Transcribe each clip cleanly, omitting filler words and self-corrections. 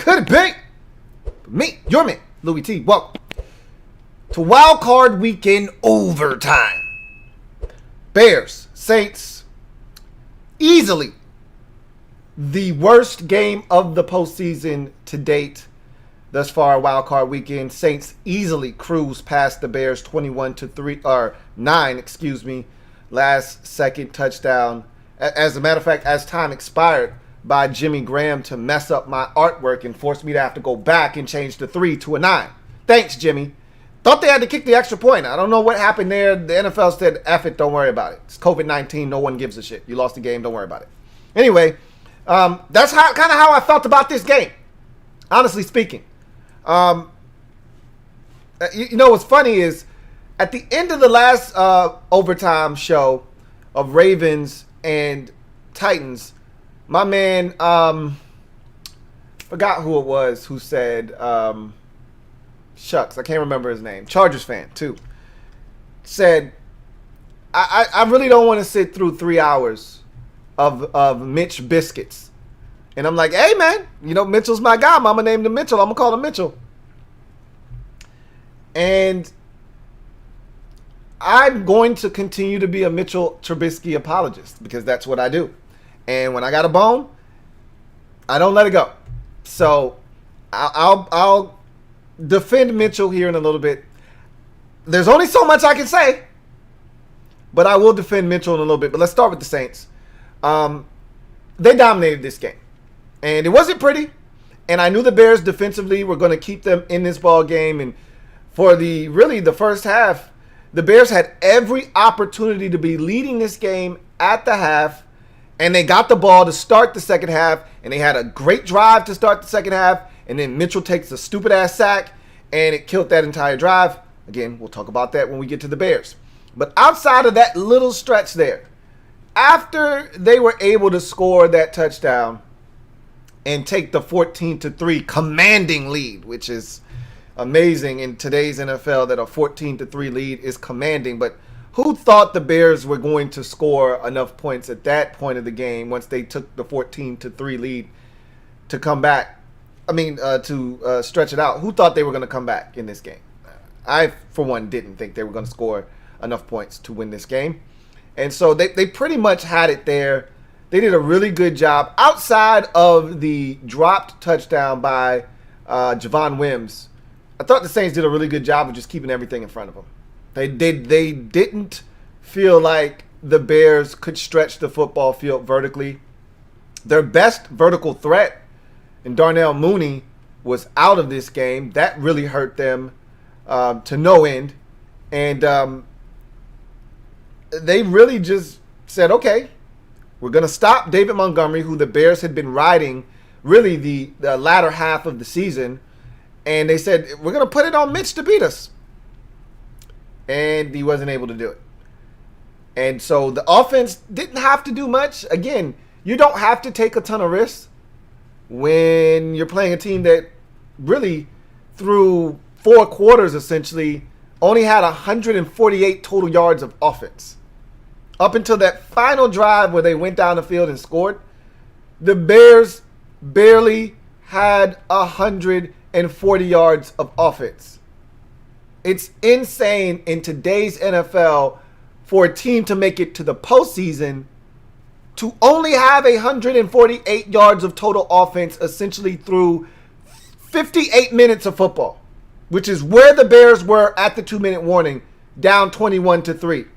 could it be? Me, your man, Louie T. Welcome to Wildcard Weekend Overtime. Bears, Saints, easily the worst game of the postseason to date. Thus far, Wildcard Weekend, Saints easily cruise past the Bears 9, last second touchdown. As a matter of fact, as time expired by Jimmy Graham to mess up my artwork and force me to have to go back and change the 3 to a 9. Thanks, Jimmy. Thought they had to kick the extra point. I don't know what happened there. The NFL said, F it, don't worry about it. It's COVID-19. No one gives a shit. You lost the game. Don't worry about it. Anyway, that's kind of how I felt about this game, honestly speaking. You know what's funny is at the end of the last overtime show of Ravens and Titans, my man, forgot who it was who said, shucks, I can't remember his name. Chargers fan too. Said, I really don't want to sit through 3 hours of Mitch biscuits. And I'm like, hey man, you know, Mitchell's my guy. Mama named him Mitchell. I'm gonna call him Mitchell. And I'm going to continue to be a Mitchell Trubisky apologist because that's what I do. And when I got a bone, I don't let it go. So I'll defend Mitchell here in a little bit. There's only so much I can say, but I will defend Mitchell in a little bit. But let's start with the Saints. They dominated this game, and it wasn't pretty. And I knew the Bears defensively were going to keep them in this ball game. And for the first half, the Bears had every opportunity to be leading this game at the half. And they got the ball to start the second half, and they had a great drive to start the second half, and then Mitchell takes a stupid-ass sack, and it killed that entire drive. Again, we'll talk about that when we get to the Bears. But outside of that little stretch there, after they were able to score that touchdown and take the 14-3 commanding lead, which is amazing in today's NFL that a 14-3 lead is commanding, but who thought the Bears were going to score enough points at that point of the game once they took the 14-3 lead to come back? To stretch it out. Who thought they were going to come back in this game? I, for one, didn't think they were going to score enough points to win this game. And so they pretty much had it there. They did a really good job. Outside of the dropped touchdown by Javon Wims, I thought the Saints did a really good job of just keeping everything in front of them. They didn't feel like the Bears could stretch the football field vertically. Their best vertical threat in Darnell Mooney was out of this game. That really hurt them to no end. And they really just said, okay, we're going to stop David Montgomery, who the Bears had been riding really the latter half of the season. And they said, we're going to put it on Mitch to beat us. And he wasn't able to do it. And so the offense didn't have to do much. Again, you don't have to take a ton of risks when you're playing a team that really, through 4 quarters essentially, only had 148 total yards of offense. Up until that final drive where they went down the field and scored, the Bears barely had 140 yards of offense. It's insane in today's NFL for a team to make it to the postseason to only have 148 yards of total offense essentially through 58 minutes of football, which is where the Bears were at the 2-minute warning, down 21-3.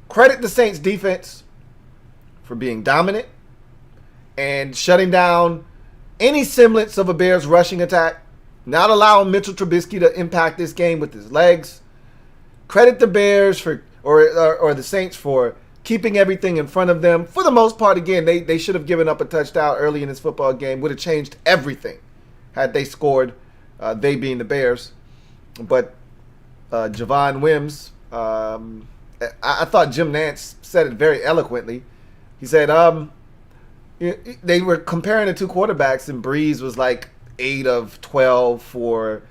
Credit the Saints defense for being dominant and shutting down any semblance of a Bears rushing attack. Not allowing Mitchell Trubisky to impact this game with his legs. Credit the Bears for or the Saints for keeping everything in front of them. For the most part, again, they should have given up a touchdown early in this football game. Would have changed everything had they scored, they being the Bears. But Javon Wims, I thought Jim Nantz said it very eloquently. He said they were comparing the two quarterbacks, and Breeze was like 8 of 12 for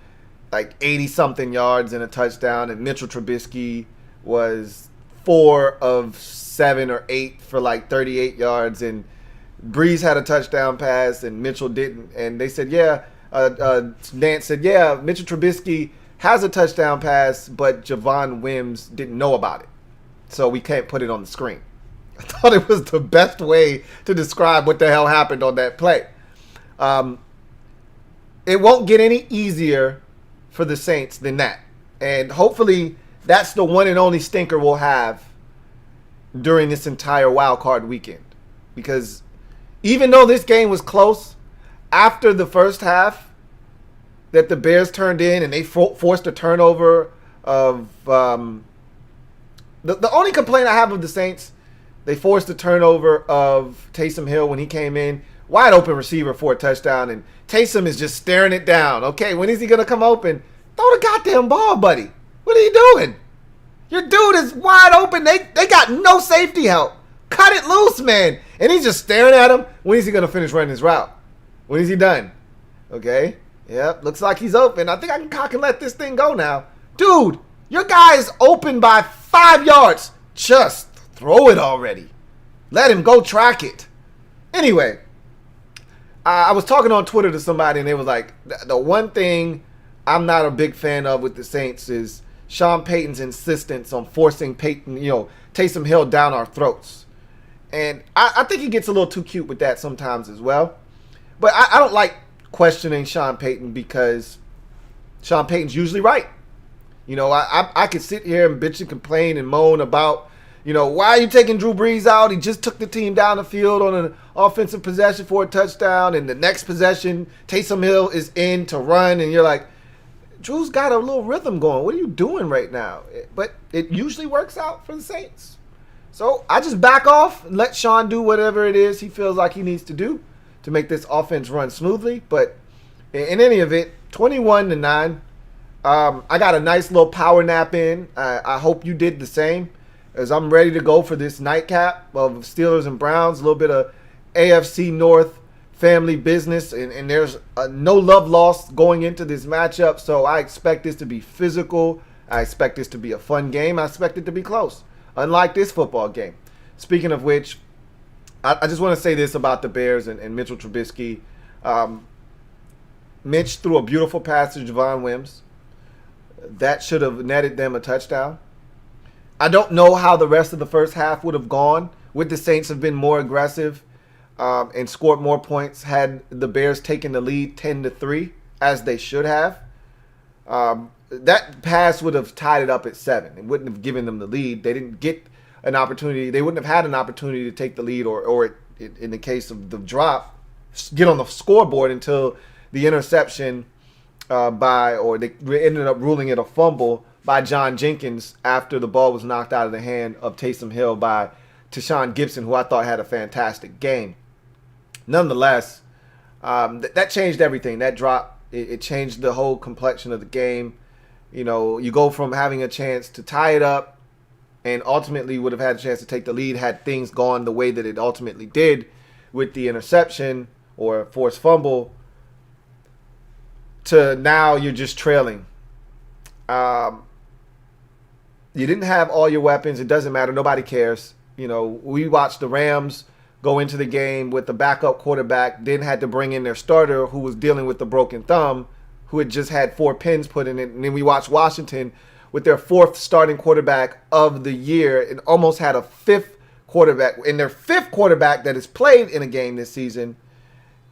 like 80-something yards and a touchdown, and Mitchell Trubisky was 4 of 7 or 8 for like 38 yards and Breeze had a touchdown pass and Mitchell didn't. And they said, yeah, Nance said, yeah, Mitchell Trubisky has a touchdown pass, but Javon Wims didn't know about it. So we can't put it on the screen. I thought it was the best way to describe what the hell happened on that play. It won't get any easier for the Saints than that. And hopefully that's the one and only stinker we'll have during this entire wild card weekend. Because even though this game was close, after the first half that the Bears turned in and they forced a turnover of... The only complaint I have of the Saints, they forced a turnover of Taysom Hill when he came in. Wide open receiver for a touchdown, and Taysom is just staring it down. Okay, when is he going to come open? Throw the goddamn ball, buddy. What are you doing? Your dude is wide open. They got no safety help. Cut it loose, man. And he's just staring at him. When is he going to finish running his route? When is he done? Okay. Yep. Looks like he's open. I think I can cock and let this thing go now. Dude, your guy is open by 5 yards. Just throw it already. Let him go track it. Anyway, I was talking on Twitter to somebody, and they was like, the one thing I'm not a big fan of with the Saints is Sean Payton's insistence on forcing Taysom Hill down our throats. And I think he gets a little too cute with that sometimes as well. But I don't like questioning Sean Payton because Sean Payton's usually right. I could sit here and bitch and complain and moan about, why are you taking Drew Brees out? He just took the team down the field on an offensive possession for a touchdown. And the next possession, Taysom Hill is in to run. And you're like, Drew's got a little rhythm going. What are you doing right now? But it usually works out for the Saints. So I just back off and let Sean do whatever it is he feels like he needs to do to make this offense run smoothly. But in any event, 21-9. I got a nice little power nap in. I hope you did the same, as I'm ready to go for this nightcap of Steelers and Browns. A little bit of AFC North family business, and there's no love lost going into this matchup. So I expect this to be physical. I expect this to be a fun game. I expect it to be close, unlike this football game. Speaking of which, I just want to say this about the Bears and Mitchell Trubisky. Mitch threw a beautiful pass to Javon Wims. That should have netted them a touchdown. I don't know how the rest of the first half would have gone. Would the Saints have been more aggressive and scored more points had the Bears taken the lead 10-3, as they should have? That pass would have tied it up at 7. It wouldn't have given them the lead. They didn't get an opportunity. They wouldn't have had an opportunity to take the lead or in the case of the drop, get on the scoreboard until the interception they ended up ruling it a fumble by John Jenkins after the ball was knocked out of the hand of Taysom Hill by Tashawn Gibson, who I thought had a fantastic game. Nonetheless, that changed everything. That drop, it changed the whole complexion of the game. You go from having a chance to tie it up and ultimately would have had a chance to take the lead had things gone the way that it ultimately did with the interception or forced fumble, to now you're just trailing. You didn't have all your weapons. It doesn't matter. Nobody cares. We watched the Rams go into the game with the backup quarterback, then had to bring in their starter who was dealing with the broken thumb, who had just had 4 pins put in it. And then we watched Washington with their 4th starting quarterback of the year and almost had a 5th quarterback. And their 5th quarterback that has played in a game this season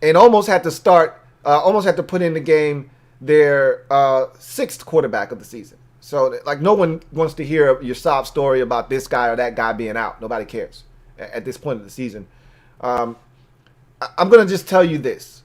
and almost had to put in the game their 6th quarterback of the season. So, no one wants to hear your sob story about this guy or that guy being out. Nobody cares at this point of the season. I'm going to just tell you this.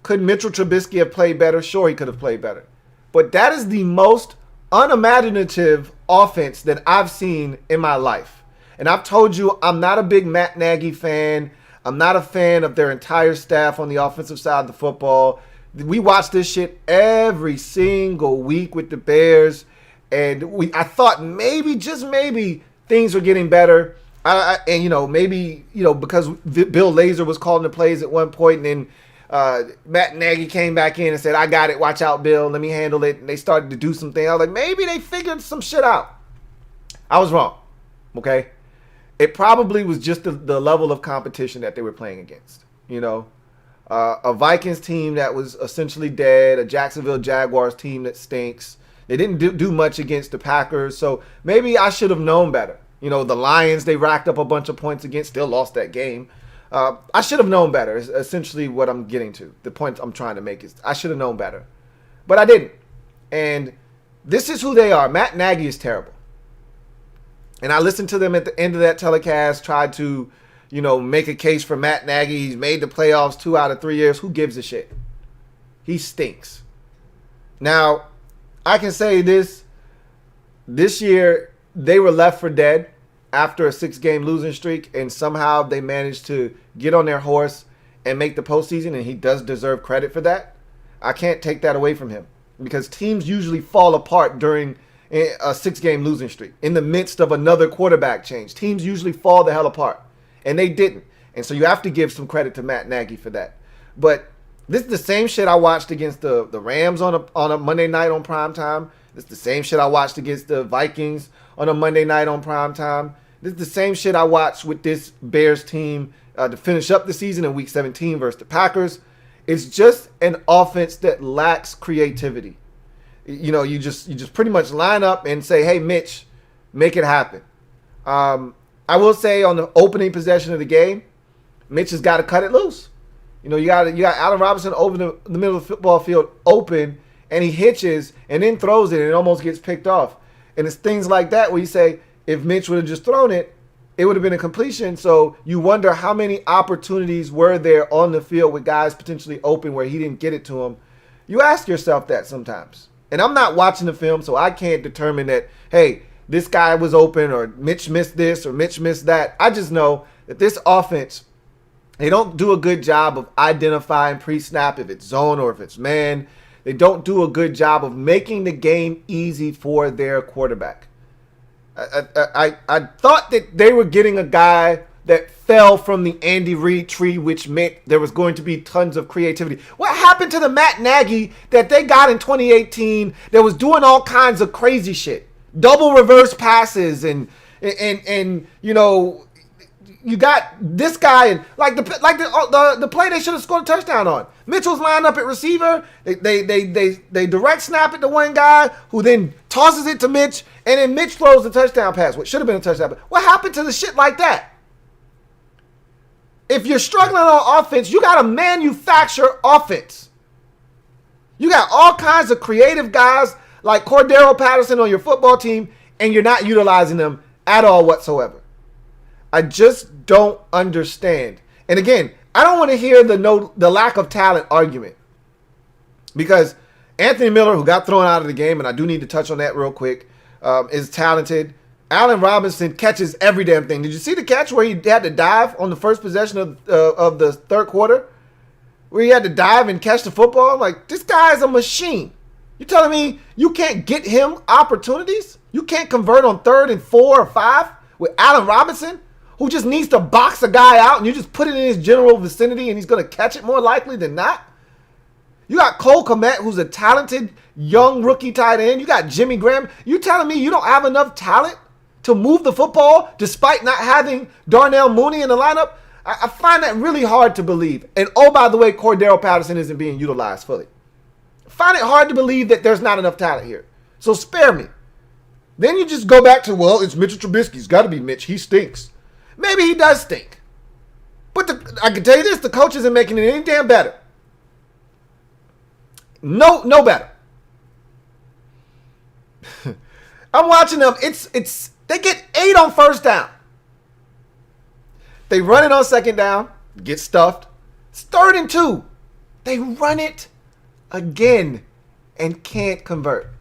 Could Mitchell Trubisky have played better? Sure, he could have played better. But that is the most unimaginative offense that I've seen in my life. And I've told you I'm not a big Matt Nagy fan. I'm not a fan of their entire staff on the offensive side of the football. We watch this shit every single week with the Bears. And I thought maybe, just maybe, things were getting better. Maybe because Bill Lazor was calling the plays at one point, and then Matt Nagy came back in and said, I got it. Watch out, Bill. Let me handle it. And they started to do some things. I was like, maybe they figured some shit out. I was wrong. Okay? it probably was just the level of competition that they were playing against. A Vikings team that was essentially dead, a Jacksonville Jaguars team that stinks. They didn't do much against the Packers, so maybe I should have known better. The Lions, they racked up a bunch of points against, still lost that game. I should have known better is essentially what I'm getting to. The point I'm trying to make is I should have known better. But I didn't. And this is who they are. Matt Nagy is terrible. And I listened to them at the end of that telecast, tried to, make a case for Matt Nagy. He's made the playoffs 2 out of 3 years. Who gives a shit? He stinks. Now, I can say this year, they were left for dead after a 6-game losing streak, and somehow they managed to get on their horse and make the postseason, and he does deserve credit for that. I can't take that away from him because teams usually fall apart during a 6-game losing streak. In the midst of another quarterback change, teams usually fall the hell apart, and they didn't. And so you have to give some credit to Matt Nagy for that. But this is the same shit I watched against the Rams on a Monday night on primetime. This is the same shit I watched against the Vikings on a Monday night on primetime. This is the same shit I watched with this Bears team to finish up the season in Week 17 versus the Packers. It's just an offense that lacks creativity. You just pretty much line up and say, hey, Mitch, make it happen. I will say on the opening possession of the game, Mitch has got to cut it loose. You got Allen Robinson over the middle of the football field open, and he hitches and then throws it, and it almost gets picked off. And it's things like that where you say, if Mitch would have just thrown it, it would have been a completion. So you wonder how many opportunities were there on the field with guys potentially open where he didn't get it to him. You ask yourself that sometimes. And I'm not watching the film, so I can't determine that, hey, this guy was open or Mitch missed this or Mitch missed that. I just know that this offense, they don't do a good job of identifying pre-snap if it's zone or if it's man. They don't do a good job of making the game easy for their quarterback. I thought that they were getting a guy that fell from the Andy Reid tree, which meant there was going to be tons of creativity. What happened to the Matt Nagy that they got in 2018 that was doing all kinds of crazy shit? Double reverse passes and you got this guy and the play they should have scored a touchdown on. Mitchell's lined up at receiver. They direct snap it to one guy who then tosses it to Mitch, and then Mitch throws the touchdown pass. What should have been a touchdown pass. What happened to the shit like that? If you're struggling on offense, you got to manufacture offense. You got all kinds of creative guys like Cordero Patterson on your football team, and you're not utilizing them at all whatsoever. I just don't understand. And again, I don't want to hear the lack of talent argument, because Anthony Miller, who got thrown out of the game, and I do need to touch on that real quick, is talented. Allen Robinson catches every damn thing. Did you see the catch where he had to dive on the first possession of the third quarter? Where he had to dive and catch the football? Like, this guy is a machine. You telling me you can't get him opportunities? You can't convert on 3rd and 4 or 5 with Allen Robinson, who just needs to box a guy out and you just put it in his general vicinity and he's going to catch it more likely than not? You got Cole Kmet, who's a talented young rookie tight end. You got Jimmy Graham. You telling me you don't have enough talent to move the football despite not having Darnell Mooney in the lineup? I find that really hard to believe. And oh, by the way, Cordero Patterson isn't being utilized fully. I find it hard to believe that there's not enough talent here. So spare me. Then you just go back to, well, it's Mitchell Trubisky. It's got to be Mitch. He stinks. Maybe he does stink. But I can tell you this, the coach isn't making it any damn better. No better. I'm watching them. They get 8 on first down. They run it on second down, get stuffed. It's 3rd and 2. They run it again and can't convert.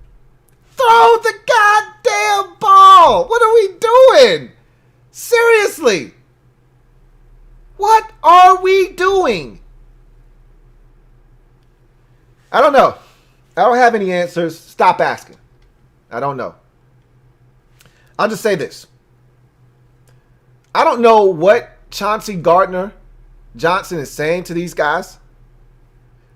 Throw the goddamn ball. What are we doing? Seriously. What are we doing? I don't know. I don't have any answers. Stop asking. I don't know. I'll just say this. I don't know what Chauncey Gardner-Johnson is saying to these guys,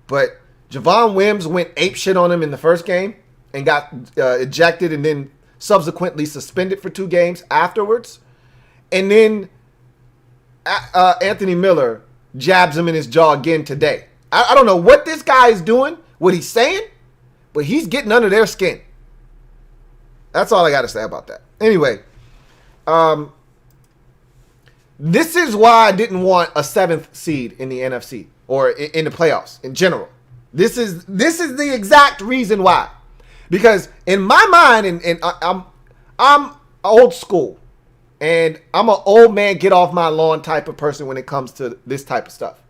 but Javon Wims went apeshit on him in the first game and got ejected and then subsequently suspended for 2 games afterwards. And then Anthony Miller jabs him in his jaw again today. I don't know what this guy is doing, what he's saying, but he's getting under their skin. That's all I got to say about that. Anyway, this is why I didn't want a 7th seed in the NFC or in the playoffs in general. This is the exact reason why. Because in my mind, and I'm old school, and I'm an old man get off my lawn type of person when it comes to this type of stuff.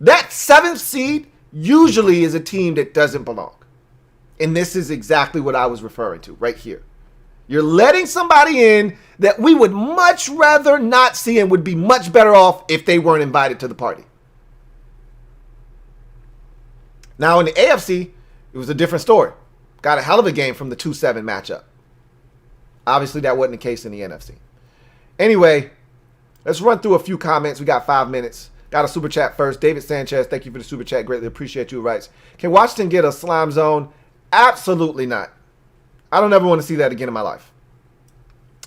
That 7th seed usually is a team that doesn't belong. And this is exactly what I was referring to right here. You're letting somebody in that we would much rather not see and would be much better off if they weren't invited to the party. Now in the AFC, it was a different story. Got a hell of a game from the 2-7 matchup. Obviously, that wasn't the case in the NFC. Anyway, let's run through a few comments. We got 5 minutes. Got a super chat first. David Sanchez, thank you for the super chat. Greatly appreciate you. Writes, can Washington get a slime zone? Absolutely not. I don't ever want to see that again in my life.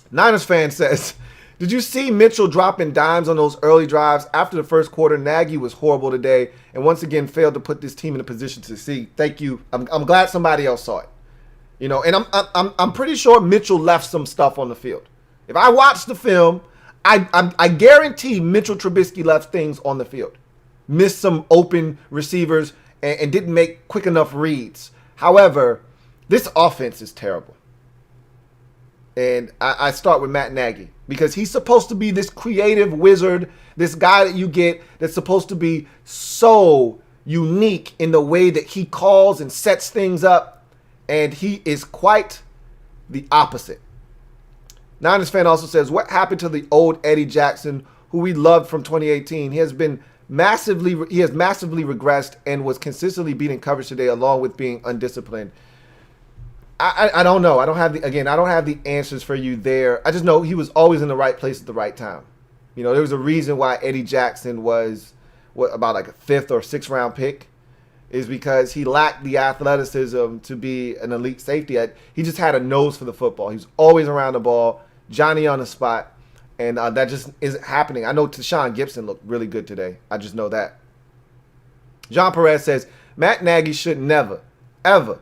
Niners fan says, did you see Mitchell dropping dimes on those early drives after the first quarter? Nagy was horrible today and once again failed to put this team in a position to succeed. Thank you. I'm glad somebody else saw it. You know, and I'm pretty sure Mitchell left some stuff on the field. If I watched the film, I guarantee Mitchell Trubisky left things on the field. Missed some open receivers and didn't make quick enough reads. However, this offense is terrible. And I start with Matt Nagy because he's supposed to be this creative wizard, this guy that you get that's supposed to be so unique in the way that he calls and sets things up. And he is quite the opposite. Niners fan also says, what happened to the old Eddie Jackson, who we loved from 2018? He has massively regressed and was consistently beating coverage today, along with being undisciplined. I don't know. I don't have the answers for you there. I just know he was always in the right place at the right time. You know, there was a reason why Eddie Jackson was about like a 5th or 6th round pick, is because he lacked the athleticism to be an elite safety. He just had a nose for the football. He was always around the ball, Johnny on the spot, and that just isn't happening. I know Tashawn Gibson looked really good today. I just know that. John Perez says, Matt Nagy should never, ever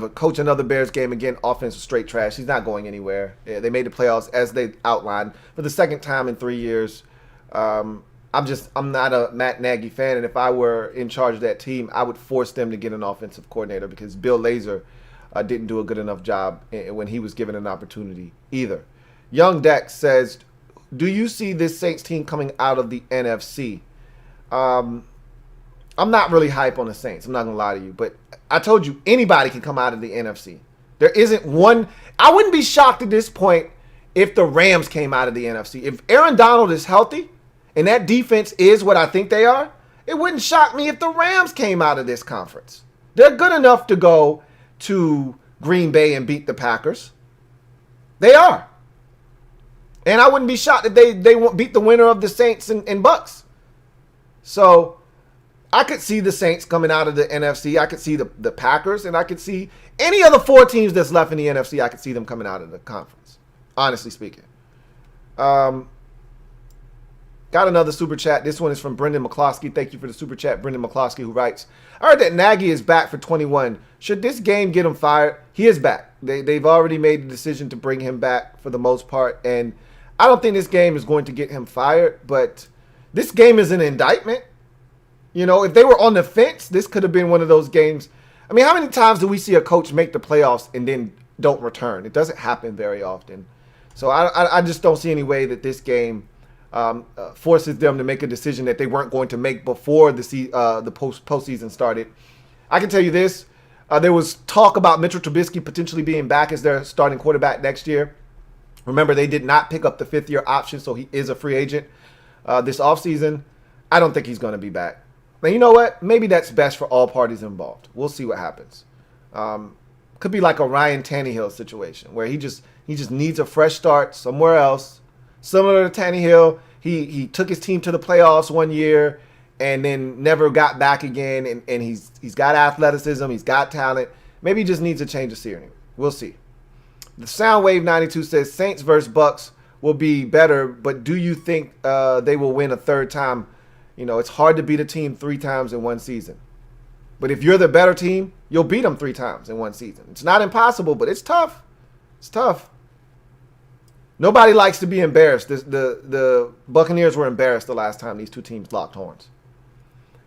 coach another Bears game again. Offense was straight trash. He's not going anywhere. Yeah, they made the playoffs as they outlined for the 2nd time in 3 years. I'm not a Matt Nagy fan, and if I were in charge of that team, I would force them to get an offensive coordinator because Bill Lazor didn't do a good enough job when he was given an opportunity either. Young Dex says, do you see this Saints team coming out of the NFC? I'm not really hype on the Saints. I'm not going to lie to you, but I told you anybody can come out of the NFC. There isn't one. I wouldn't be shocked at this point if the Rams came out of the NFC. If Aaron Donald is healthy and that defense is what I think they are, it wouldn't shock me if the Rams came out of this conference. They're good enough to go to Green Bay and beat the Packers. They are. And I wouldn't be shocked if they won't beat the winner of the Saints and Bucks. So I could see the Saints coming out of the NFC. I could see the Packers, and I could see any of the 4 teams that's left in the NFC. I could see them coming out of the conference, honestly speaking. Got another super chat. This one is from Brendan McCloskey. Thank you for the super chat, Brendan McCloskey, who writes, I heard that Nagy is back for 21. Should this game get him fired? He is back. They've already made the decision to bring him back for the most part, and I don't think this game is going to get him fired, but this game is an indictment. You know, if they were on the fence, this could have been one of those games. I mean, how many times do we see a coach make the playoffs and then don't return? It doesn't happen very often. So I just don't see any way that this game forces them to make a decision that they weren't going to make before the postseason started. I can tell you this. There was talk about Mitchell Trubisky potentially being back as their starting quarterback next year. Remember, they did not pick up the 5th-year option, so he is a free agent this offseason. I don't think he's going to be back. Now, you know what? Maybe that's best for all parties involved. We'll see what happens. Could be like a Ryan Tannehill situation where he just needs a fresh start somewhere else. Similar to Tannehill, he took his team to the playoffs one year and then never got back again. And he's got athleticism. He's got talent. Maybe he just needs a change of scenery. We'll see. The Soundwave 92 says Saints versus Bucks will be better, but do you think they will win a third time? You know, it's hard to beat a team 3 times in one season. But if you're the better team, you'll beat them 3 times in one season. It's not impossible, but it's tough. It's tough. Nobody likes to be embarrassed. The Buccaneers were embarrassed the last time these two teams locked horns.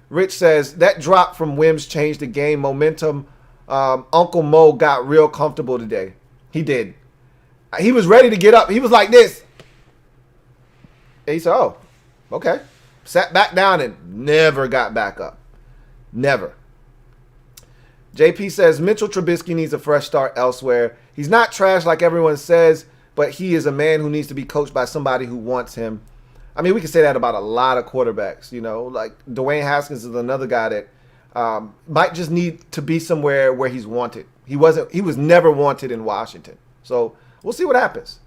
Rich says, that drop from Wims changed the game momentum. Uncle Mo got real comfortable today. He did. He was ready to get up. He was like this. And he said, oh, okay. Sat back down and never got back up. Never. JP says, Mitchell Trubisky needs a fresh start elsewhere. He's not trash like everyone says, but he is a man who needs to be coached by somebody who wants him. I mean, we can say that about a lot of quarterbacks, you know. Like Dwayne Haskins is another guy that might just need to be somewhere where he's wanted. He was never wanted in Washington. So we'll see what happens.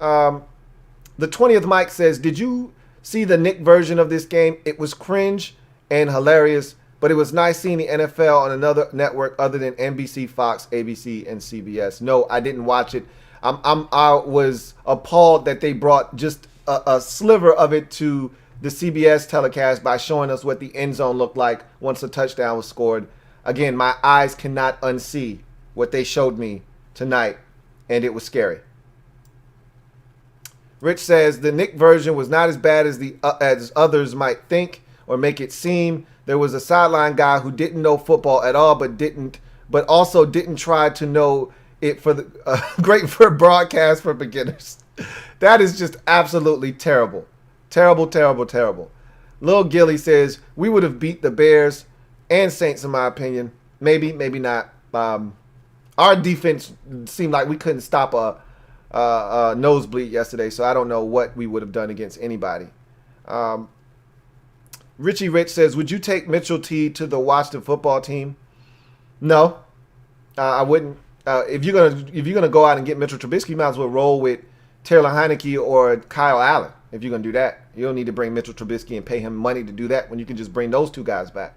The 20th Mike says, did you see the Nick version of this game? It was cringe and hilarious, but it was nice seeing the NFL on another network other than NBC, Fox, ABC, and CBS. No, I didn't watch it. I was appalled that they brought just a sliver of it to the CBS telecast by showing us what the end zone looked like once a touchdown was scored. Again, my eyes cannot unsee what they showed me tonight, and it was scary. Rich says the Nick version was not as bad as others might think or make it seem. There was a sideline guy who didn't know football at all, but also didn't try to know it for the great for broadcast for beginners. That is just absolutely terrible. Terrible, terrible, terrible. Lil Gilly says, we would have beat the Bears and Saints, in my opinion. Maybe, maybe not. Our defense seemed like we couldn't stop a nosebleed yesterday, so I don't know what we would have done against anybody. Richie Rich says, would you take Mitchell T to the Washington football team? No, I wouldn't. If you're gonna go out and get Mitchell Trubisky, you might as well roll with Taylor Heineke or Kyle Allen. If you're going to do that, you don't need to bring Mitchell Trubisky and pay him money to do that when you can just bring those two guys back.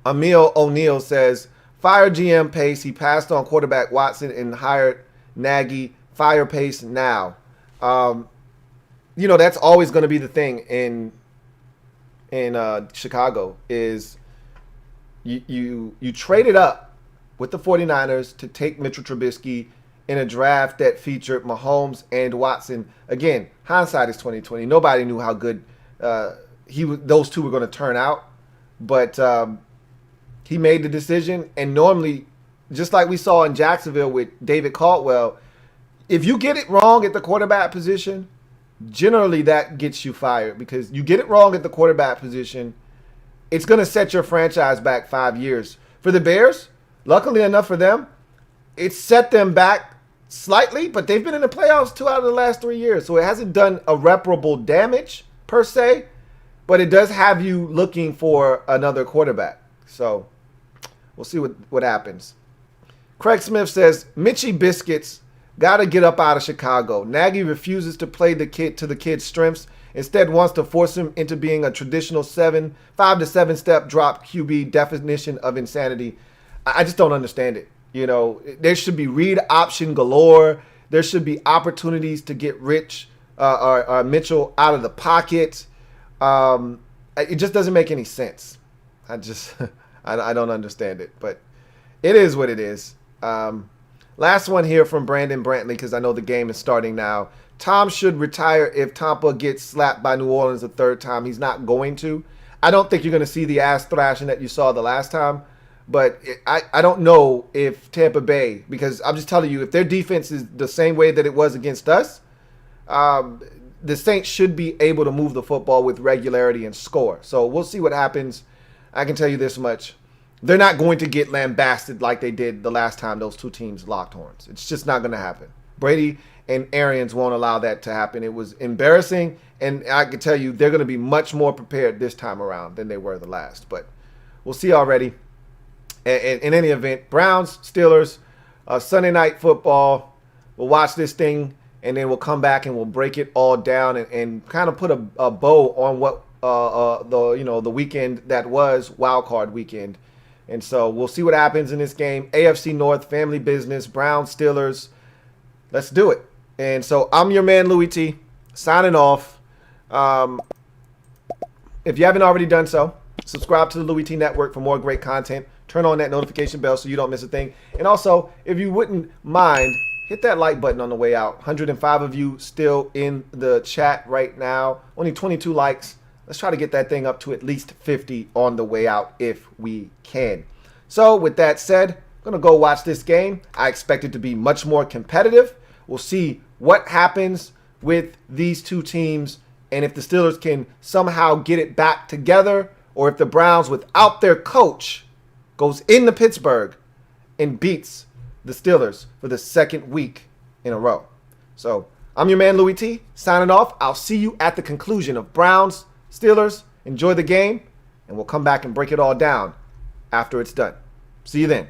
Emil O'Neill says, fire GM Pace. He passed on quarterback Watson and hired Nagy. Fire Pace now. You know, that's always going to be the thing in Chicago is you traded up with the 49ers to take Mitchell Trubisky in a draft that featured Mahomes and Watson. Again, hindsight is 20/20. Nobody knew how good those two were going to turn out, but he made the decision. And normally, just like we saw in Jacksonville with David Caldwell, if you get it wrong at the quarterback position, generally that gets you fired because you get it wrong at the quarterback position, it's going to set your franchise back 5 years. For the Bears, luckily enough for them, it set them back slightly, but they've been in the playoffs 2 out of the last 3 years. So it hasn't done irreparable damage per se, but it does have you looking for another quarterback. So we'll see what happens. Craig Smith says, Mitchie Biscuits got to get up out of Chicago. Nagy refuses to play the kid to the kid's strengths. Instead wants to force him into being a traditional 5 to 7 step drop QB definition of insanity. I just don't understand it. You know, there should be read option galore. There should be opportunities to get Rich or Mitchell out of the pocket. It just doesn't make any sense. I don't understand it, but it is what it is. Last one here from Brandon Brantley, because I know the game is starting now. Tom should retire if Tampa gets slapped by New Orleans a third time. He's not going to. I don't think you're going to see the ass thrashing that you saw the last time. But I don't know if Tampa Bay, because I'm just telling you, if their defense is the same way that it was against us, the Saints should be able to move the football with regularity and score. So we'll see what happens. I can tell you this much. They're not going to get lambasted like they did the last time those two teams locked horns. It's just not going to happen. Brady and Arians won't allow that to happen. It was embarrassing, and I can tell you they're going to be much more prepared this time around than they were the last. But we'll see already. In any event, Browns, Steelers, Sunday Night Football. We'll watch this thing, and then we'll come back and we'll break it all down and kind of put a bow on what the weekend that was, Wildcard weekend. And so we'll see what happens in this game. AFC North, family business, Browns, Steelers. Let's do it. And so I'm your man, Louie T, signing off. If you haven't already done so, subscribe to the Louie T Network for more great content. Turn on that notification bell so you don't miss a thing. And also, if you wouldn't mind, hit that like button on the way out. 105 of you still in the chat right now. Only 22 likes. Let's try to get that thing up to at least 50 on the way out if we can. So with that said, I'm going to go watch this game. I expect it to be much more competitive. We'll see what happens with these two teams and if the Steelers can somehow get it back together, or if the Browns, without their coach, goes into Pittsburgh and beats the Steelers for the second week in a row. So I'm your man, Louie T, signing off. I'll see you at the conclusion of Browns, Steelers. Enjoy the game, and we'll come back and break it all down after it's done. See you then.